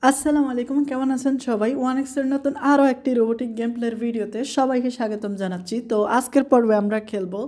আসসালামু আলাইকুম, কেমন আছেন সবাই? ওয়ানএক্সের নতুন আরও একটি রোবোটিক গেম প্লের ভিডিওতে সবাইকে স্বাগতম জানাচ্ছি। তো আজকের পর্বে আমরা খেলবো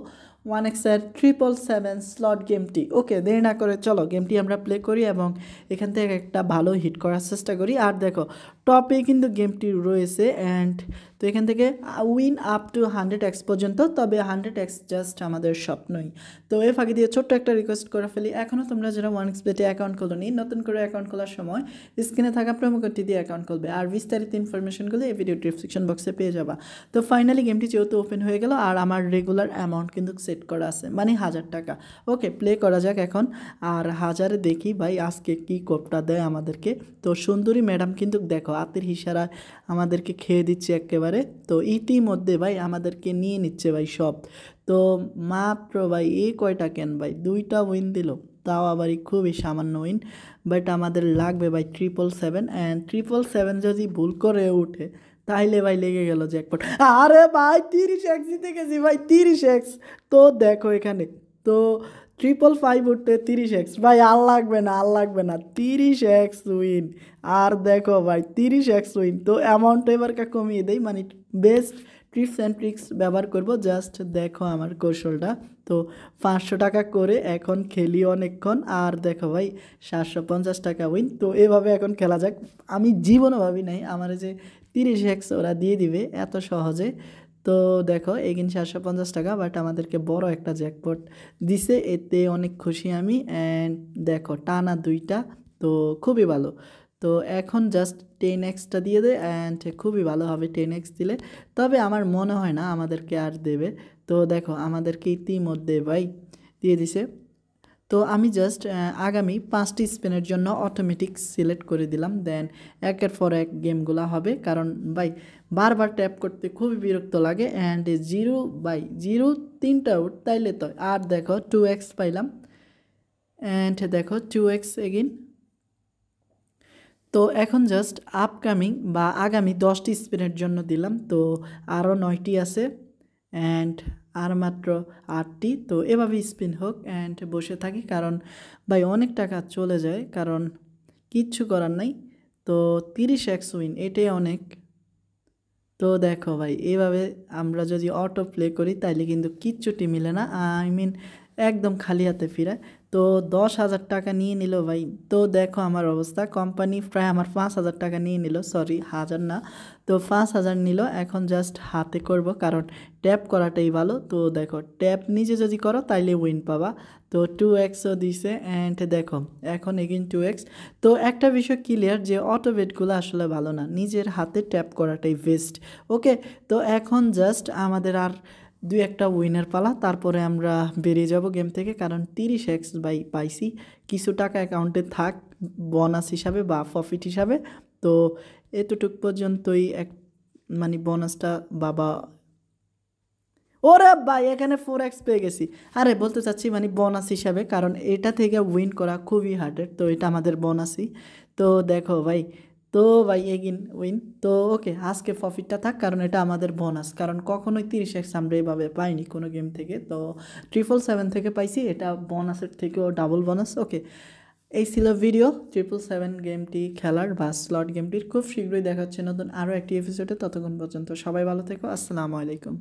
ওয়ানএক্সের 777 স্লট গেমটি। ওকে, দেরি না করে চলো গেমটি আমরা প্লে করি এবং এখান থেকে একটা ভালো হিট করার চেষ্টা করি। আর দেখো, টপে কিন্তু গেমটি রয়েছে অ্যান্ড তো এখান থেকে উইন আপ টু 100x পর্যন্ত, তবে 100x জাস্ট আমাদের স্বপ্নই। তো এর ফাঁকি দিয়ে ছোট্ট একটা রিকোয়েস্ট করে ফেলি, এখনও তোমরা যারা ওয়ানএক্স বেটে অ্যাকাউন্ট খোলোনি, নতুন করে অ্যাকাউন্ট খোলার সময় স্ক্রিনে থাকা প্রোমো কোডটি দিয়ে অ্যাকাউন্ট খুলবে, আর বিস্তারিত ইনফরমেশনগুলো এই ভিডিও ডিসক্রিপশন বক্সে পেয়ে যাবা। তো ফাইনালি গেমটি যেহেতু ওপেন হয়ে গেল আর আমার রেগুলার অ্যামাউন্ট কিন্তু সেট করা আছে, মানে 1000 টাকা। ওকে, প্লে করা যাক এখন। আর 1000-এ দেখি ভাই আজকে কি কোডটা দেয় আমাদেরকে। তো সুন্দরী ম্যাডাম কিন্তু দেখো হাতের ইশারায় আমাদেরকে খেয়ে দিচ্ছে একেবারে। তো ইতিমধ্যে ভাই আমাদেরকে নিয়ে নিচ্ছে ভাই সব। তো মাত্র ভাই এই কয়টা কেন ভাই, 2টা উইন দিল, তাও আবার খুবই সামান্য উইন। বাট আমাদের লাগবে ভাই 777, অ্যান্ড 777 যদি ভুল করে উঠে তাইলে ভাই লেগে গেল জ্যাকপট। আরে ভাই 30x জিতে গেছি ভাই, 30x। তো দেখো এখানে তো 555 উঠতে 30x ভাই, আর লাগবে না, আর লাগবে না, 30x উইন। আর দেখো ভাই 30x উইন। তো অ্যামাউন্টটা এবারকার কমিয়ে দেই, মানে বেস্ট ট্রিপস অ্যান্ড ট্রিক্স ব্যবহার করব। জাস্ট দেখো আমার কৌশলটা। তো 500 টাকা করে এখন খেলি অনেকক্ষণ, আর দেখো ভাই 750 টাকা উইন। তো এভাবে এখন খেলা যাক। আমি জীবনও ভাবি নাই আমার যে 30x ওরা দিয়ে দিবে এত সহজে। তো দেখো এগিন 750 টাকা, বাট আমাদেরকে বড় একটা জ্যাকপট দিছে, এতে অনেক খুশি আমি। অ্যান্ড দেখো টানা 2টা, তো খুবই ভালো। তো এখন জাস্ট 10xটা দিয়ে দে, অ্যান্ড খুবই ভালো হবে 10x দিলে। তবে আমার মনে হয় না আমাদেরকে আর দেবে। তো দেখো আমাদেরকে ইতিমধ্যে ভাই দিয়ে দিছে। তো আমি জাস্ট আগামী 5টি স্পিনের জন্য অটোমেটিক সিলেক্ট করে দিলাম, দেন একের পর এক গেমগুলো হবে। কারণ ভাই বারবার ট্যাপ করতে খুবই বিরক্ত লাগে। অ্যান্ড জিরো বাই জিরো 3টা আউট, তাইলে তো। আর দেখো 2x পাইলাম, অ্যান্ড দেখো 2x এগেইন। তো এখন জাস্ট আপকামিং বা আগামী 10টি স্পিনের জন্য দিলাম। তো আরও 9টি আছে, অ্যান্ড আর মাত্র 8টি। তো এভাবেই স্পিন হোক অ্যান্ড বসে থাকি, কারণ ভাই অনেক টাকা চলে যায়, কারণ কিচ্ছু করার নাই। তো 30x উইন, এটাই অনেক। তো দেখো ভাই এভাবে আমরা যদি অটো প্লে করি তাইলে কিন্তু কিচ্ছুটি মিলে না, আই মিন একদম খালি হাতে ফিরে। তো 10,000 টাকা নিয়ে নিল ভাই। তো দেখো আমার অবস্থা, কোম্পানি প্রায় আমার 5,000 টাকা নিয়ে নিল, সরি 1000 না, তো 5,000 নিল। এখন জাস্ট হাতে করব, কারণ ট্যাপ করাটাই ভালো। তো দেখো ট্যাপ নিজে যদি করো তাইলে উইন পাবা। তো 2xও দিছে, অ্যান্ড দেখো এখন এগেইন 2x। তো একটা বিষয় ক্লিয়ার যে অটো বেটগুলো আসলে ভালো না, নিজের হাতে ট্যাপ করাটাই বেস্ট। ওকে, তো এখন জাস্ট আমাদের আর 2-1টা উইনের পালা, তারপরে আমরা বেরিয়ে যাব গেম থেকে। কারণ 30x বাই পাইছি, কিছু টাকা অ্যাকাউন্টে থাক বোনাস হিসাবে বা প্রফিট হিসাবে। তো এতটুক পর্যন্তই এক, মানে বোনাসটা বাবা। ওরে ভাই এখানে 4x পেয়ে গেছি। আরে বলতে চাচ্ছি মানে বোনাস হিসাবে, কারণ এটা থেকে উইন করা খুবই হার্ডের, তো এটা আমাদের বোনাসই। তো দেখো ভাই, তো ভাই এগিন উইন। তো ওকে, আজকে প্রফিটটা থাক, কারণ এটা আমাদের বোনাস, কারণ কখনোই 30x আমরা এইভাবে পাইনি কোনো গেম থেকে। তো 777 থেকে পাইছি, এটা বোনাসের থেকেও ডাবল বোনাস। ওকে, এই ছিল ভিডিও 777 গেমটি খেলার বা স্লট গেমটির। খুব শীঘ্রই দেখা হচ্ছে নতুন আরও একটি এপিসোডে। ততক্ষণ পর্যন্ত সবাই ভালো থেকো, আসসালামু আলাইকুম।